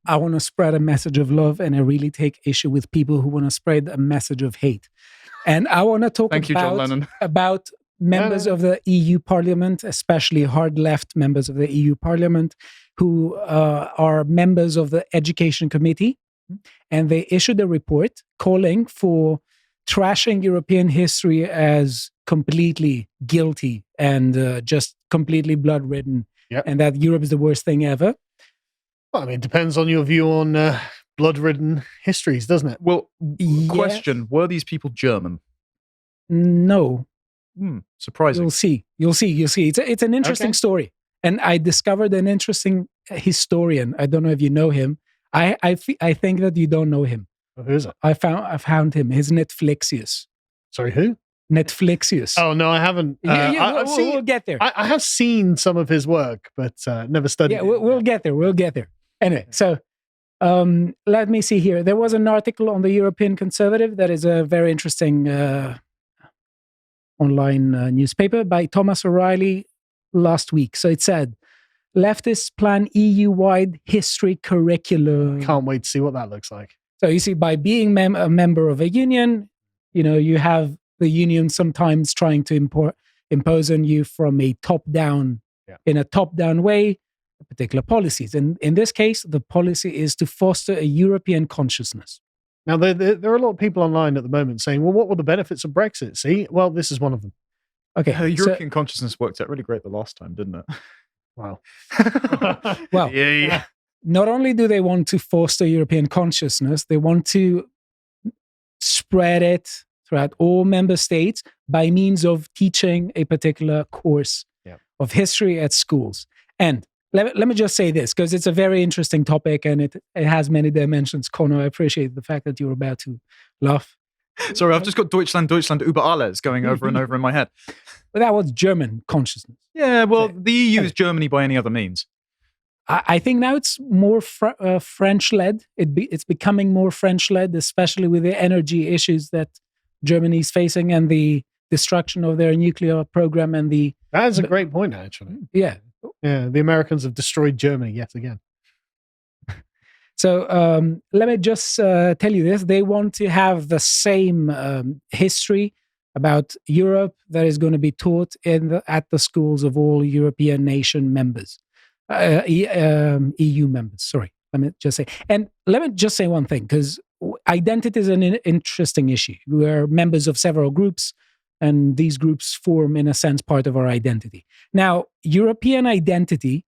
I want to spread a message of love, and I really take issue with people who want to spread a message of hate. And I want to talk Thank you, John Lennon. about members of the EU Parliament, especially hard left members of the EU Parliament, who are members of the Education Committee. And they issued a report calling for trashing European history as completely guilty and just completely blood-ridden, and that Europe is the worst thing ever. Well, I mean, it depends on your view on blood-ridden histories, doesn't it? Well, question, were these people German? No. Surprising. You'll see. It's an interesting story. And I discovered an interesting historian. I don't know if you know him. I think that you don't know him. Who is it? I found him. His Netflixius. Sorry, who? Netflixius. Oh, no, I haven't. We'll get there. I have seen some of his work, but never studied it. We'll get there. We'll get there. Anyway, so let me see here. There was an article on the European Conservative that is a very interesting online newspaper by Thomas O'Reilly last week. So it said, leftists plan EU-wide history curriculum. Can't wait to see what that looks like. So you see, by being a member of a union, you have the union sometimes trying to impose on you from a top-down, in a top-down way, particular policies. And in this case, the policy is to foster a European consciousness. Now, there are a lot of people online at the moment saying, well, what were the benefits of Brexit? See, well, this is one of them. Okay. European consciousness worked out really great the last time, didn't it? Wow. Well, not only do they want to foster European consciousness, they want to spread it throughout all member states by means of teaching a particular course of history at schools. And let me just say this, because it's a very interesting topic and it has many dimensions. Conor, I appreciate the fact that you're about to laugh. Sorry, I've just got Deutschland über alles going over and over in my head. But that was German consciousness. Yeah, well, the EU is Germany by any other means. I think now it's more French-led. It's becoming more French-led, especially with the energy issues that Germany is facing and the destruction of their nuclear program and the... That is a great point, actually. Yeah. Yeah, the Americans have destroyed Germany yet again. So let me just tell you this. They want to have the same history about Europe that is going to be taught at the schools of all European nation members, EU members. Sorry, let me just say. And let me just say one thing, because identity is an interesting issue. We are members of several groups, and these groups form, in a sense, part of our identity. Now, European identity,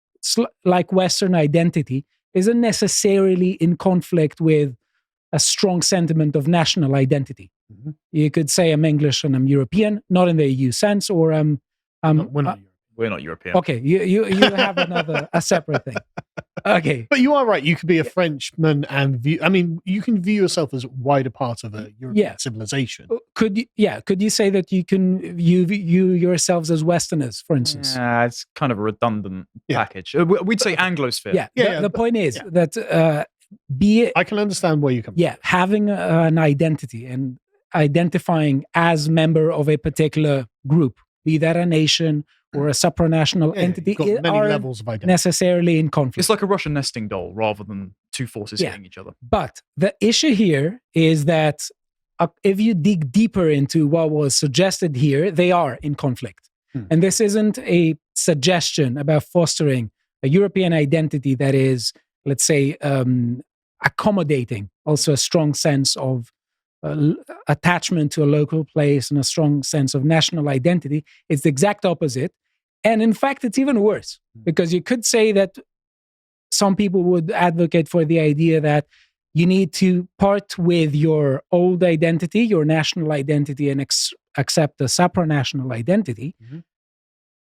like Western identity, isn't necessarily in conflict with a strong sentiment of national identity. Mm-hmm. You could say I'm English and I'm European, not in the EU sense, or we're not European. Okay, you have a separate thing. Okay, but you are right. You could be a Frenchman and you can view yourself as a wider part of a European civilization. Could you say that you can view yourselves as Westerners, for instance? Yeah, it's kind of a redundant package. We'd say Anglosphere. The point is that I can understand where you come from. Yeah, having an identity and identifying as member of a particular group, be that a nation or a supranational entity, many levels of identity. Necessarily in conflict. It's like a Russian nesting doll rather than two forces hitting each other. But the issue here is that if you dig deeper into what was suggested here, they are in conflict. And this isn't a suggestion about fostering a European identity that is, let's say, accommodating also a strong sense of attachment to a local place and a strong sense of national identity. It's the exact opposite. And in fact, it's even worse, because you could say that some people would advocate for the idea that you need to part with your old identity, your national identity, and accept a supranational identity,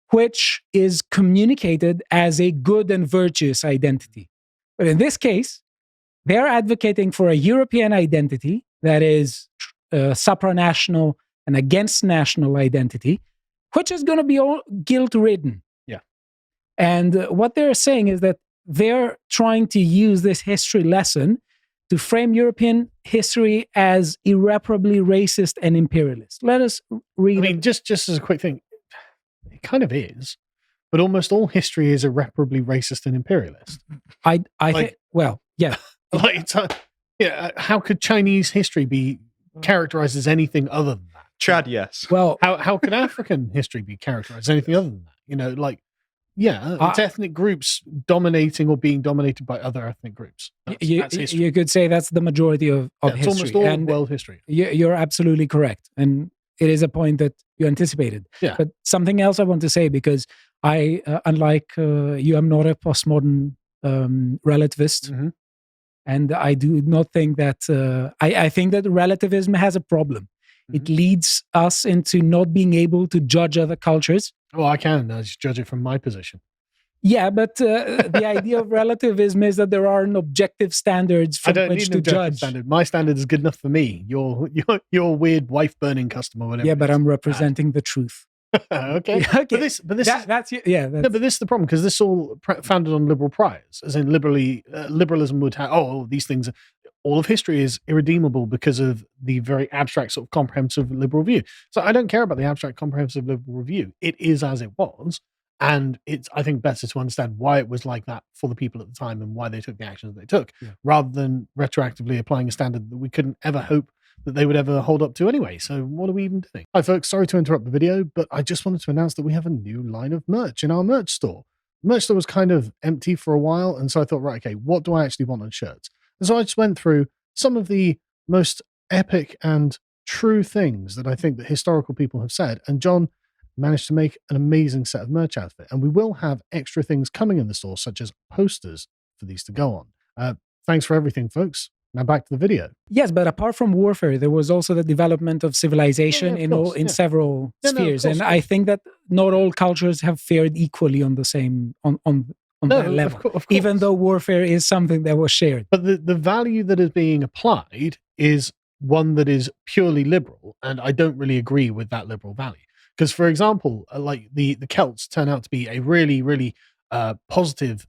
which is communicated as a good and virtuous identity. But in this case, they're advocating for a European identity that is supranational and against national identity, which is going to be all guilt-ridden. Yeah. And what they're saying is that they're trying to use this history lesson to frame European history as irreparably racist and imperialist. Let us read. I mean, just as a quick thing, it kind of is, but almost all history is irreparably racist and imperialist. I think, well, Yeah. Like, how could Chinese history be characterized as anything other than that? Chad, yes. Well, how could African history be characterized as anything other than that? You know, like, it's ethnic groups dominating or being dominated by other ethnic groups. That's history. You could say that's the majority of it's history. Almost all and world history. You're absolutely correct. And it is a point that you anticipated. Yeah. But something else I want to say, because I, unlike you, I'm not a postmodern relativist. Mm-hmm. And I do not think that, I think that relativism has a problem. Mm-hmm. It leads us into not being able to judge other cultures. Oh, I can. I just judge it from my position. Yeah, but the idea of relativism is that there are objective standards from which to judge. Standard. My standard is good enough for me. Your weird wife burning customer, whatever. Yeah, but I'm representing the truth. Okay. Okay. But this but this Yes, but apart from warfare, there was also the development of civilization in several spheres. And I think that not all cultures have fared equally on the same on that level, of course. Even though warfare is something that was shared. But the value that is being applied is one that is purely liberal, and I don't really agree with that liberal value. Because, for example, like the Celts turn out to be a really, really positive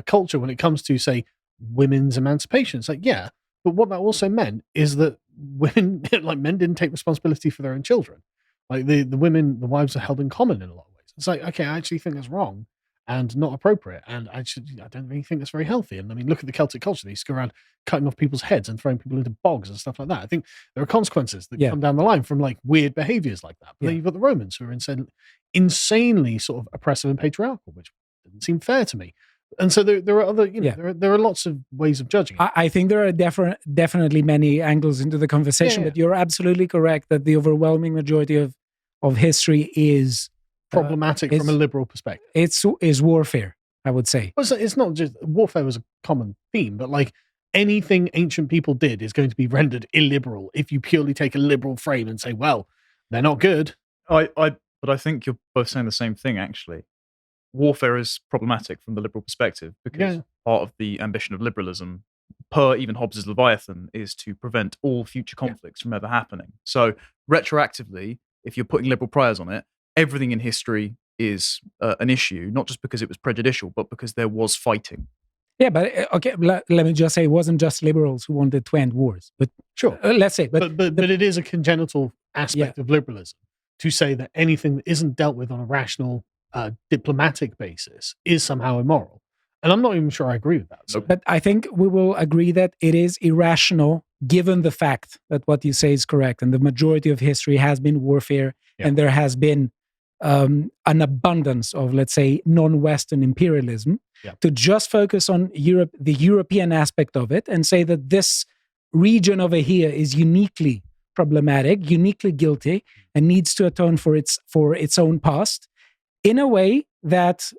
culture when it comes to, say, women's emancipation. It's like, yeah, but what that also meant is that women, like men, didn't take responsibility for their own children. Like the women, the wives are held in common in a lot of ways. It's like, okay, I actually think that's wrong and not appropriate, and I don't really think that's very healthy. And I mean, look at the Celtic culture; they used to go around cutting off people's heads and throwing people into bogs and stuff like that. I think there are consequences that come down the line from like weird behaviors like that. But then you've got the Romans, who are insanely sort of oppressive and patriarchal, which didn't seem fair to me. And so there are other, there are lots of ways of judging it. I think there are definitely many angles into the conversation, but you're absolutely correct that the overwhelming majority of history is problematic from a liberal perspective. Is warfare, I would say. Well, it's not just warfare was a common theme, but like anything ancient people did is going to be rendered illiberal if you purely take a liberal frame and say, well, they're not good. But I think you're both saying the same thing, actually. Warfare is problematic from the liberal perspective because part of the ambition of liberalism, per even Hobbes's Leviathan, is to prevent all future conflicts from ever happening. So retroactively, if you're putting liberal priors on it, everything in history is an issue, not just because it was prejudicial, but because there was fighting. Yeah, but okay, let me just say, it wasn't just liberals who wanted to end wars. But sure, let's say, but it is a congenital aspect of liberalism to say that anything that isn't dealt with on a rational, diplomatic basis is somehow immoral. And I'm not even sure I agree with that. So. But I think we will agree that it is irrational, given the fact that what you say is correct, and the majority of history has been warfare, and there has been an abundance of, let's say, non-Western imperialism, to just focus on Europe, the European aspect of it, and say that this region over here is uniquely problematic, uniquely guilty, and needs to atone for its own past in a way that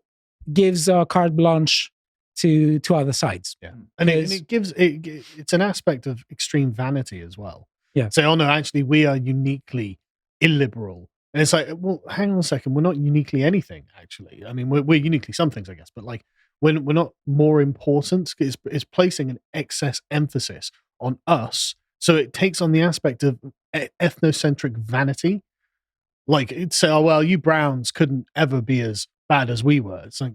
gives carte blanche to other sides. Yeah, and it gives it's an aspect of extreme vanity as well. Yeah, say, oh no, actually we are uniquely illiberal. And it's like, well, hang on a second, we're not uniquely anything, actually. I mean, we're uniquely some things, I guess, but like, when we're not more important, it's placing an excess emphasis on us. So it takes on the aspect of ethnocentric vanity. Like, it's say, oh, well, you Browns couldn't ever be as bad as we were. It's like,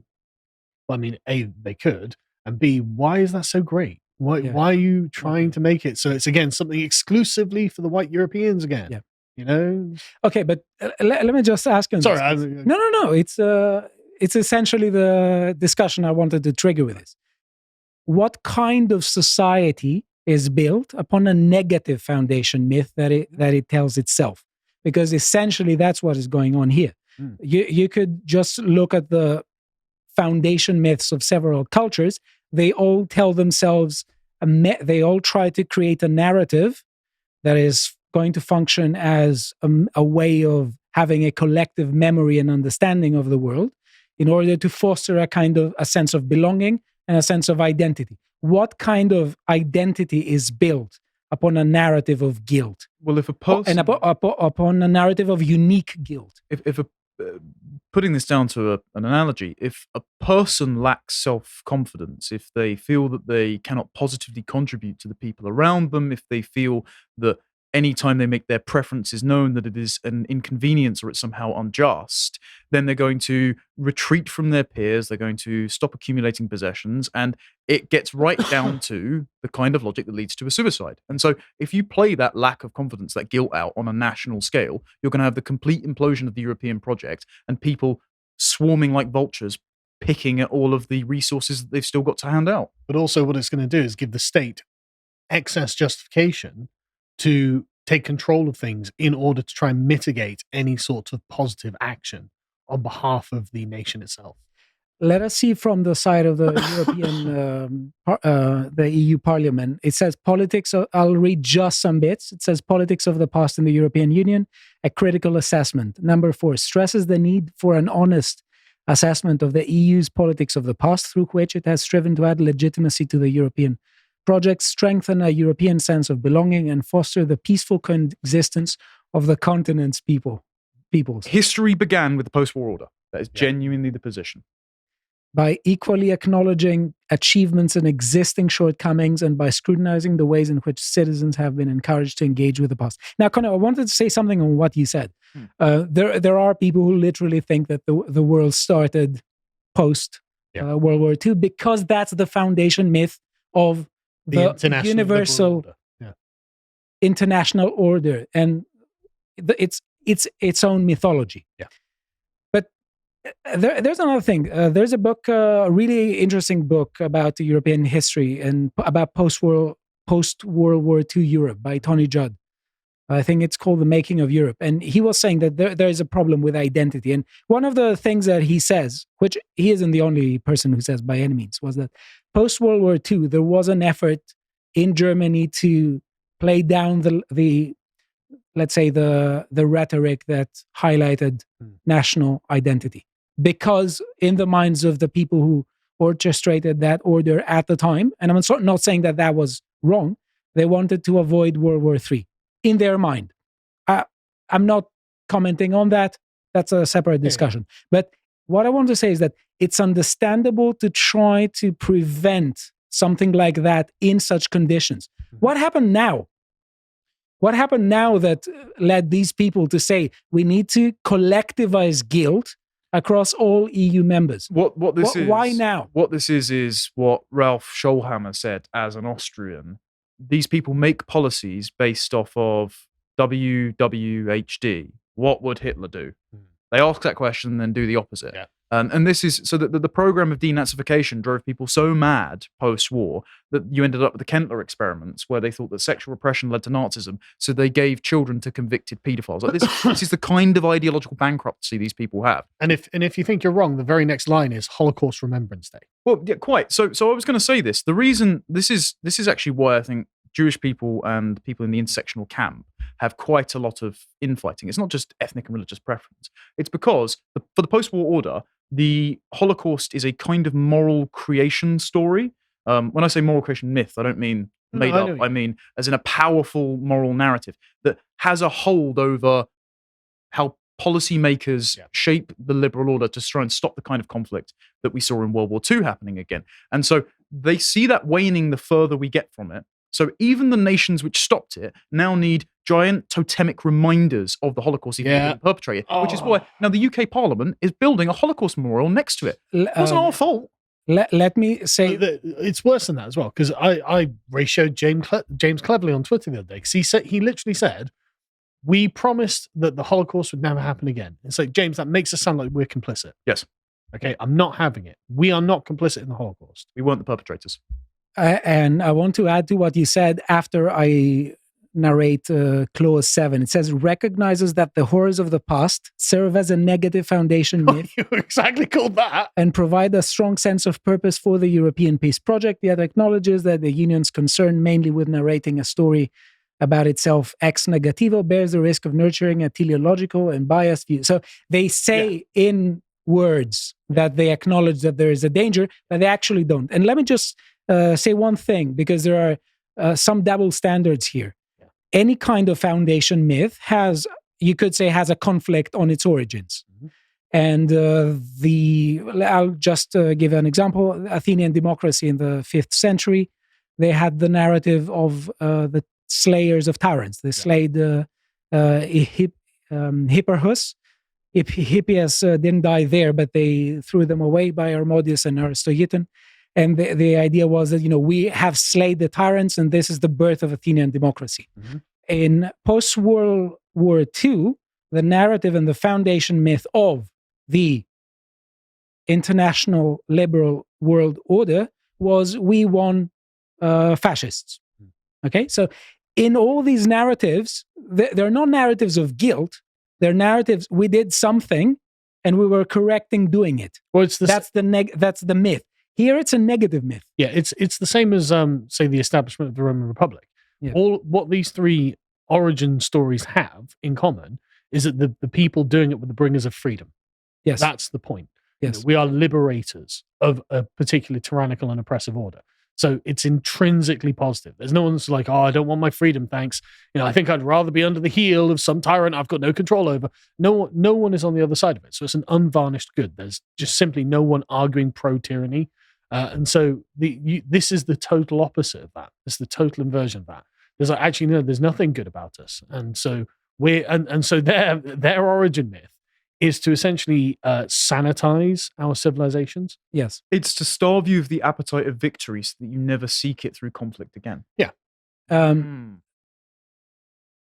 well, I mean, A, they could, and B, why is that so great? Why are you trying to make it so it's, again, something exclusively for the white Europeans again? Yeah. You know? Okay, but let me just ask you. Sorry. No. It's essentially the discussion I wanted to trigger with this. what kind of society is built upon a negative foundation myth that it tells itself, because essentially that's what is going on here. You could just look at the foundation myths of several cultures. They all tell themselves, they all try to create a narrative that is going to function as a way of having a collective memory and understanding of the world in order to foster a sense of belonging and a sense of identity. What kind of identity is built upon a narrative of guilt? Well, if a person... And upon a narrative of unique guilt. Putting this down to an analogy, if a person lacks self-confidence, if they feel that they cannot positively contribute to the people around them, if they feel that any time they make their preferences known that it is an inconvenience or it's somehow unjust, then they're going to retreat from their peers, they're going to stop accumulating possessions, and it gets right down to the kind of logic that leads to a suicide. And so if you play that lack of confidence, that guilt out on a national scale, you're going to have the complete implosion of the European project and people swarming like vultures, picking at all of the resources that they've still got to hand out. But also what it's going to do is give the state excess justification to take control of things in order to try and mitigate any sort of positive action on behalf of the nation itself. Let us see from the side of the European, the EU Parliament. It says politics, I'll read just some bits. It says politics of the past in the European Union, a critical assessment. Number 4, stresses the need for an honest assessment of the EU's politics of the past, through which it has striven to add legitimacy to the European project, strengthen a European sense of belonging, and foster the peaceful coexistence of the continent's peoples. History began with the post-war order. That is genuinely the position. By equally acknowledging achievements and existing shortcomings, and by scrutinizing the ways in which citizens have been encouraged to engage with the past. Now, Connor, I wanted to say something on what you said. There are people who literally think that the world started post World War II because that's the foundation myth of the universal international order, and it's its own mythology. But there's another thing. There's a book, a really interesting book about the European history and about post-World War II Europe by Tony Judd. I think it's called The Making of Europe. And he was saying that there is a problem with identity. And one of the things that he says, which he isn't the only person who says by any means, was that post-World War II, there was an effort in Germany to play down the let's say, the rhetoric that highlighted national identity. Because in the minds of the people who orchestrated that order at the time, and I'm not saying that that was wrong, they wanted to avoid World War III. In their mind. I'm not commenting on that. That's a separate discussion. But what I want to say is that it's understandable to try to prevent something like that in such conditions. What happened now? What happened now that led these people to say we need to collectivize guilt across all EU members? Why now? What this is what Ralph Scholhammer said as an Austrian. These people make policies based off of WWHD. What would Hitler do? They ask that question and then do the opposite. And this is so that the program of denazification drove people so mad post-war that you ended up with the Kentler experiments, where they thought that sexual repression led to Nazism, so they gave children to convicted paedophiles. Like this is the kind of ideological bankruptcy these people have. And if you think you're wrong, the very next line is Holocaust Remembrance Day. Well, yeah, quite. So I was going to say this. The reason this is actually why I think Jewish people and people in the intersectional camp have quite a lot of infighting. It's not just ethnic and religious preference. It's because for the post-war order, the Holocaust is a kind of moral creation story. When I say moral creation myth, I don't mean made up. I mean as in a powerful moral narrative that has a hold over how policymakers shape the liberal order to try and stop the kind of conflict that we saw in World War II happening again. And so they see that waning the further we get from it. So even the nations which stopped it now need giant totemic reminders of the Holocaust even being perpetrated, which is why now the UK Parliament is building a Holocaust memorial next to it. It wasn't our fault. Let me say... It's worse than that as well, because I ratioed James Cleverly on Twitter the other day, because he literally said, we promised that the Holocaust would never happen again. It's like, James, that makes us sound like we're complicit. Yes. Okay, I'm not having it. We are not complicit in the Holocaust. We weren't the perpetrators. And I want to add to what you said after I narrate clause 7. It says, recognizes that the horrors of the past serve as a negative foundation myth. You exactly called that. And provide a strong sense of purpose for the European peace project, yet acknowledges that the Union's concern mainly with narrating a story about itself ex negativo bears the risk of nurturing a teleological and biased view. So they say in words that they acknowledge that there is a danger, but they actually don't. And let me just say one thing, because there are some double standards here. Any kind of foundation myth has, you could say, has a conflict on its origins. Mm-hmm. And I'll just give an example. Athenian democracy in the 5th century, they had the narrative of the slayers of tyrants. They slayed Hipparchus. Hippias didn't die there, but they threw them away by Harmodius and Aristogiton. And the idea was that, we have slayed the tyrants, and this is the birth of Athenian democracy. Mm-hmm. In post-World War II, the narrative and the foundation myth of the international liberal world order was we won fascists. Okay? So in all these narratives, they're not narratives of guilt. They're narratives, we did something and we were correcting doing it. Well, that's the myth. Here, it's a negative myth. Yeah, it's the same as, say, the establishment of the Roman Republic. Yeah. All what these three origin stories have in common is that the people doing it were the bringers of freedom. Yes, that's the point. Yes, we are liberators of a particular tyrannical and oppressive order. So it's intrinsically positive. There's no one's like, oh, I don't want my freedom, thanks. I think I'd rather be under the heel of some tyrant I've got no control over. No one is on the other side of it. So it's an unvarnished good. There's just simply no one arguing pro-tyranny. And so this is the total opposite of that. It's the total inversion of that. There's like, actually, no, there's nothing good about us. And so so their origin myth is to essentially sanitize our civilizations. Yes. It's to starve you of the appetite of victory so that you never seek it through conflict again. Yeah.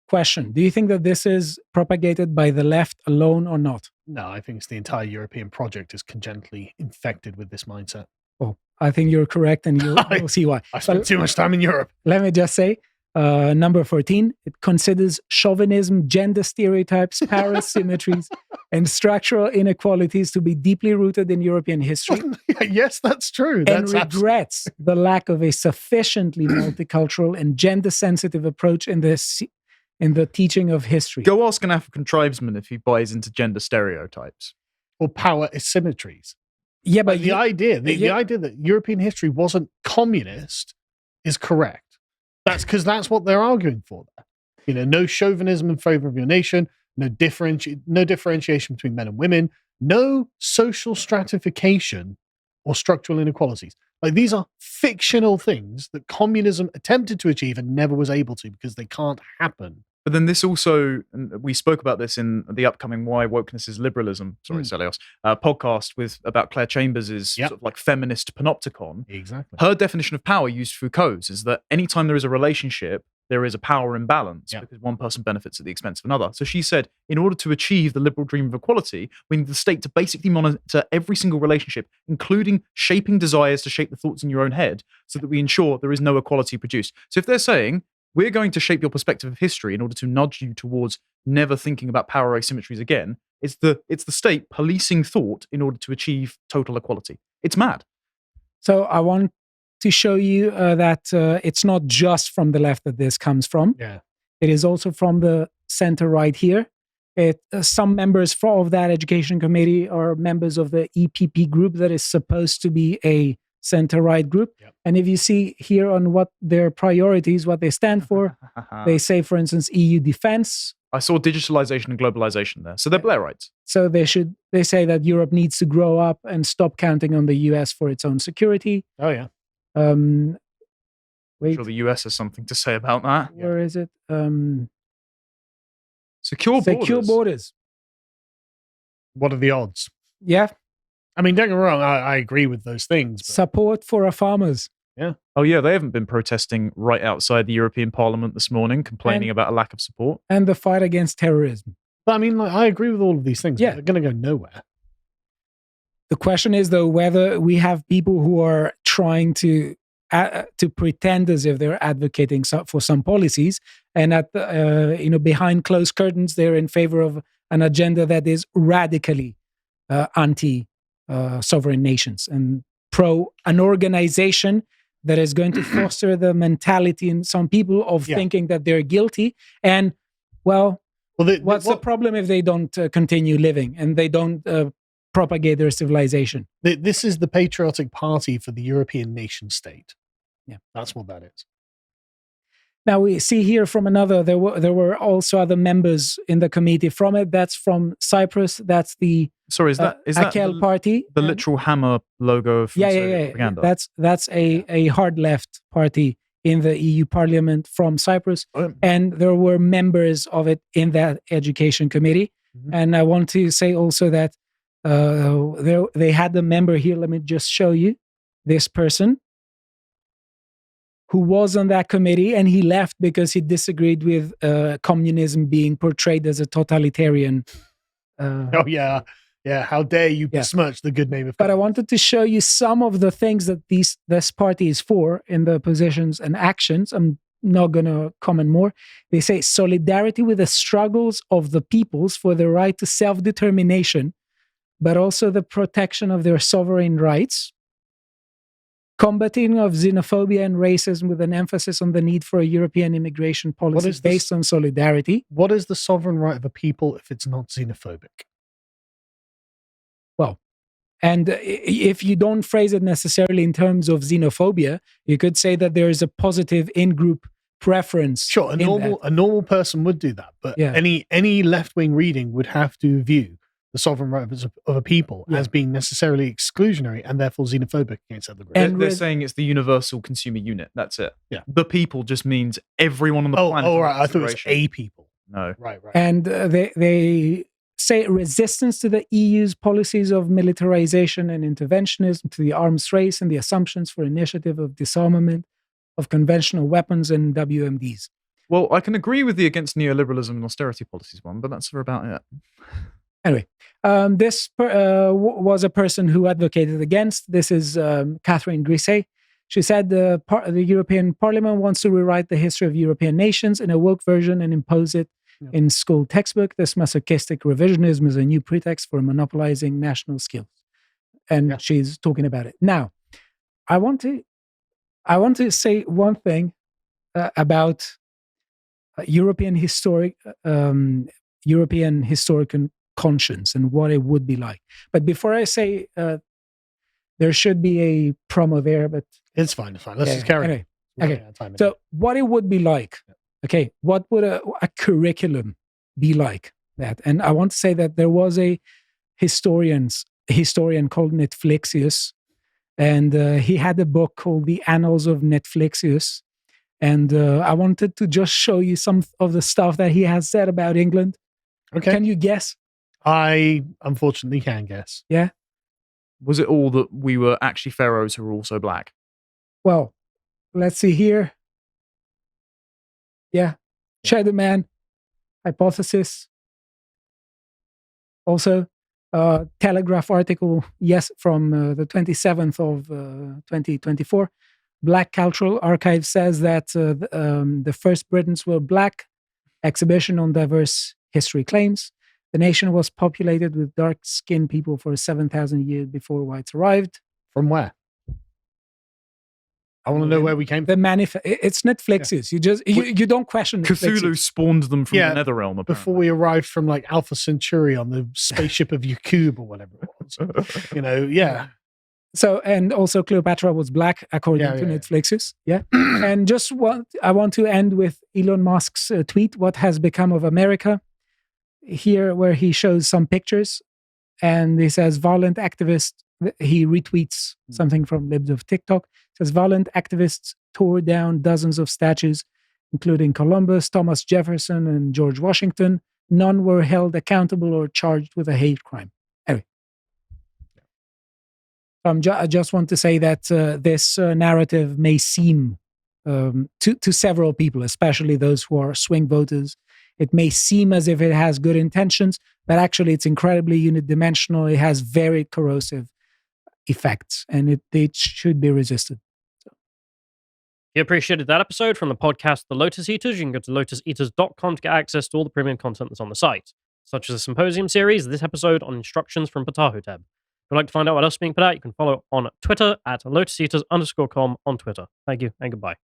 Question. Do you think that this is propagated by the left alone or not? No, I think it's the entire European project is congenitally infected with this mindset. Oh, I think you're correct, and you'll see why. I spent too much time in Europe. Let me just say, number 14, it considers chauvinism, gender stereotypes, power asymmetries, and structural inequalities to be deeply rooted in European history. Yes, that's true. And regrets the lack of a sufficiently multicultural and gender-sensitive approach in the teaching of history. Go ask an African tribesman if he buys into gender stereotypes. Or power asymmetries. Yeah, but the idea that European history wasn't communist is correct. That's because that's what they're arguing for there. No chauvinism in favor of your nation, no differentiation between men and women, no social stratification or structural inequalities. Like, these are fictional things that communism attempted to achieve and never was able to because they can't happen. But then this also, and we spoke about this in the upcoming Why Wokeness is Liberalism, Celios, podcast about Claire Chambers' sort of like feminist panopticon. Exactly. Her definition of power used Foucault's is that anytime there is a relationship, there is a power imbalance because one person benefits at the expense of another. So she said, in order to achieve the liberal dream of equality, we need the state to basically monitor every single relationship, including shaping desires to shape the thoughts in your own head, so that we ensure there is no equality produced. So if they're saying, we're going to shape your perspective of history in order to nudge you towards never thinking about power asymmetries again, it's the state policing thought in order to achieve total equality. It's mad. So I want to show you that it's not just from the left that this comes from. Yeah. It is also from the center right here. Some members of that education committee are members of the EPP group that is supposed to be a center-right group. Yep. And if you see here on what their priorities, what they stand for, they say, for instance, EU defense. I saw digitalization and globalization there. So they're Blairites. So they say that Europe needs to grow up and stop counting on the US for its own security. Oh, yeah. Wait. I'm sure the US has something to say about that. Where is it? Secure borders. What are the odds? Yeah. I mean, don't get me wrong, I agree with those things. But... Support for our farmers. Yeah. Oh, yeah, they haven't been protesting right outside the European Parliament this morning, complaining about a lack of support. And the fight against terrorism. But I mean, I agree with all of these things. Yeah. They're going to go nowhere. The question is, though, whether we have people who are trying to to pretend as if they're advocating for some policies, and behind closed curtains they're in favor of an agenda that is radically anti sovereign nations and pro an organization that is going to foster the mentality in some people of thinking that they're guilty. And what's the problem if they don't continue living and they don't propagate their civilization? This is the patriotic party for the European nation state. Yeah, that's what that is. Now we see here from another. There were also other members in the committee from it. That's from Cyprus. That's the is that Akel party, the literal hammer logo of propaganda? That's a hard left party in the EU Parliament from Cyprus, and there were members of it in that education committee. Mm-hmm. And I want to say also that they had a member here. Let me just show you this person who was on that committee, and he left because he disagreed with communism being portrayed as a totalitarian. How dare you besmirch the good name of communism. But I wanted to show you some of the things that this party is for in the positions and actions. I'm not going to comment more. They say solidarity with the struggles of the peoples for the right to self-determination, but also the protection of their sovereign rights. Combating of xenophobia and racism with an emphasis on the need for a European immigration policy based on solidarity. What is the sovereign right of a people if it's not xenophobic? Well, and if you don't phrase it necessarily in terms of xenophobia, you could say that there is a positive in-group preference. Sure, a normal person would do that, but any left-wing reading would have to view the sovereign right of a people as being necessarily exclusionary and therefore xenophobic against other groups. And they're saying it's the universal consumer unit. That's it. Yeah. The people just means everyone on the planet. Oh, right. I thought it was a people. No. Right. And they say resistance to the EU's policies of militarization and interventionism, to the arms race and the assumptions for initiative of disarmament of conventional weapons and WMDs. Well, I can agree with the against neoliberalism and austerity policies one, but that's about it. Anyway, this was a person who advocated against. This is Catherine Grisset. She said the European Parliament wants to rewrite the history of European nations in a woke version and impose it in school textbook. This masochistic revisionism is a new pretext for monopolizing national skills. And she's talking about it. Now, I want to say one thing about European historical conscience and what it would be like. But before I say there should be a promo there, but it's fine. Let's just carry on. Okay. So what it would be like, what would a curriculum be like that? And I want to say that there was a historian called Netflixius, and he had a book called The Annals of Netflixius. And I wanted to just show you some of the stuff that he has said about England. Okay. Can you guess? I unfortunately can guess. Yeah. Was it all that we were actually pharaohs who were also black? Well, let's see here. Yeah. Shadow Man hypothesis. Also, Telegraph article, from the 27th of 2024. Black Cultural Archive says that the first Britons were black. Exhibition on diverse history claims. The nation was populated with dark-skinned people for 7,000 years before whites arrived. From where? I want to know where we came from. It's Netflixius. You don't question Netflixius. Cthulhu spawned them from the Netherrealm, apparently. Before we arrived from like Alpha Centauri on the spaceship of Yakub or whatever it was. So, and also Cleopatra was black, according to Netflixius. Yeah. And I want to end with Elon Musk's tweet, "What has become of America?" Here, where he shows some pictures, and he says, violent activists, he retweets something from Libs of TikTok, says, violent activists tore down dozens of statues, including Columbus, Thomas Jefferson, and George Washington. None were held accountable or charged with a hate crime. Anyway. I just want to say that this narrative may seem to several people, especially those who are swing voters, it may seem as if it has good intentions, but actually it's incredibly unidimensional. It has very corrosive effects, and it should be resisted. If you appreciated that episode from the podcast The Lotus Eaters, you can go to lotuseaters.com to get access to all the premium content that's on the site, such as the Symposium series, this episode on instructions from Ptahhotep. If you'd like to find out what else is being put out, you can follow on Twitter at lotuseaters_com on Twitter. Thank you and goodbye.